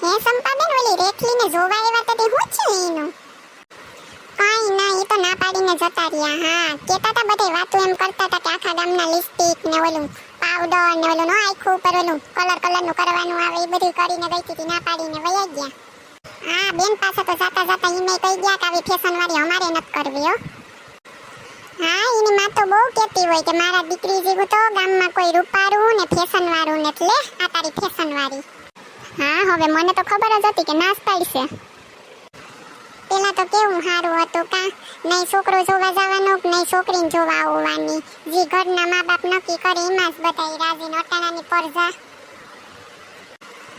હે સંપાબેન ઓલી રેખલીને જોવા આવ્યા તો તે હું છે એનું? કાઈ ના, એ તો ના પાડીને જતા રહ્યા. હા, કેતા તા બધે વાતો એમ કરતા તા કે આખા ગામના લિપસ્ટિક ને ઓલું પાવડર ને ઓલું નો આખું ઉપર ઓલું કલર નું કરવાનું આવે એ બધું કરીને ગઈ હતી, ના પાડીને વયા ગયા. હા બેન પાસે તો જાતા જાતા ઈને કહી ગયા કે આવી ફેશન વાળી અમારે નત કરવી હો. હા, એની માં તો બહુ કહેતી હોય કે મારા દીકરી જેવું તો ગામમાં કોઈ રૂપારું ને ફેશન વાળું ને, એટલે આ તારી ફેશન વાળી. હા, હવે મને તો ખબર જ હતી કે નાશ પાડશે. પેલા તો કેવું સારું હતું કા, નહીં છોકરો જોવા જવાનો નહીં છોકરીને જોવા આવવાની, જે ઘરના મા બાપ નક્કી કરે એમાં જ બધાય રાજી. નોટાણાની પરજા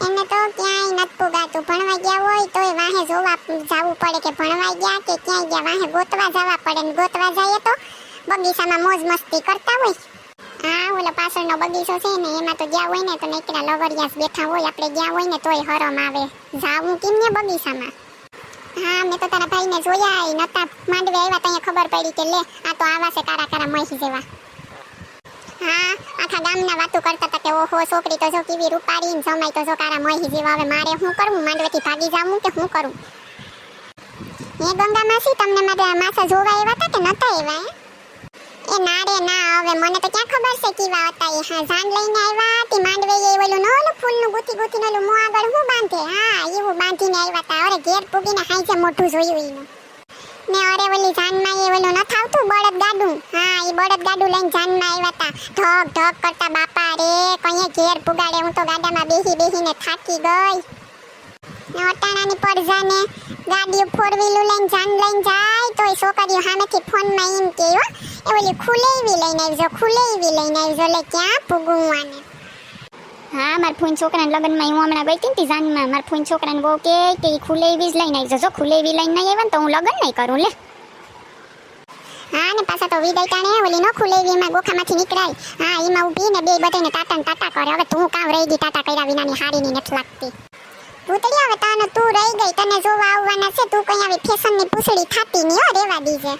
એને તો ક્યાંય નથી પુગાતું. ભણવા ગયા હોય તોય વાહે જોવા જવું પડે કે ભણવા ગયા કે ક્યાંય ગયા, વાહે ગોતવા જવા પડે ને ગોતવા જાય તો બગીચામાં મોજ મસ્તી કરતા હોય. હા, ઓલો પાછળનો બગીચો છે ને એમાં તો ગયા હોય ને તો નકરા લવરિયાસ બેઠા હોય, આપણે ગયા હોય ને તોય હરમ આવે જાવું કેમ ને બગીચામાં. હા, મેં તો તારા ભાઈને જોયા નતા, માંડવે આવ્યા ત્યાં ખબર પડી કે લે આ તો આવા છે કારા કારા મહી જેવા. હા, આખા ગામના વાતો કરતા હતા કે ઓહો છોકરી તો જો કેવી રૂપાળી ને જમાઈ તો જો કારા મહી જેવા. હવે મારે શું કરવું, માંડવેથી ભાગી જાવું કે શું કરું? એ ગંગા માસી તમને મારા માસા જોવા આવ્યા હતા કે નતા આવ્યા? એ ના રે ના, હવે મને તો ક્યાં ખબર છે કેવા હતા એ. હા, જાન લઈને આવ્યા તે માંડવે એ ઓલું નો ઓલું ફૂલનું ગુથી ગુથીને ઓલું મોં આગળ હું બાંધે, હા એવું બાંધીને આવ્યા હતા. અરે ઘેર પૂગીને હાઈજે મોઢું જોયું એનું ને. અરે ઓલી જાનમાં એ ઓલું ન થાવતું બળદ ગાડું, હા એ બળદ ગાડું લઈને જાનમાં આવ્યા હતા. ઢગ ઢગ કરતા બાપા રે કઈએ ઘેર પુગાડે. હું તો ગાડામાં બેહીને થાકી ગઈ. ને અટાણાની પરજાને ગાડીઓ ફોર વ્હીલું લઈને જાન લઈને જાય તો એ છોકરીઓ સામેથી ફોનમાં એમ કે એ ઓલી ખુલેવી લઈને આવજો, ખુલેવી લઈને આવજો. લે ક્યાં પૂગું આને. હા, મારા ફૂન છોકરાના લગ્નમાં હું હમણાં ગઈ હતી જાનમાં, મારા ફૂન છોકરાને બહુ કે ખુલેવી જ લઈને આવજો. જો ખુલેવી લઈને નહીં આવ્યા તો હું લગ્ન નહીં કરું લે. હા, ને પાછા તો વિદાય ટાણે ઓલી નો ખુલેવીમાં ગોખામાંથી નીકળાય. હા, એમાં ઊભી ને બે બધાને ટાટા કરે. હવે તું કામ રહી ગઈ ટાટા કર્યા વિનાની હારીની નથી લાગતી. ભૂતળી હવે તને તું રહી ગઈ, તને જોવા આવવાના છે. તું કઈ આવી ફેશનની પૂછડી થાતી નહીં હો, રેવા દીજે.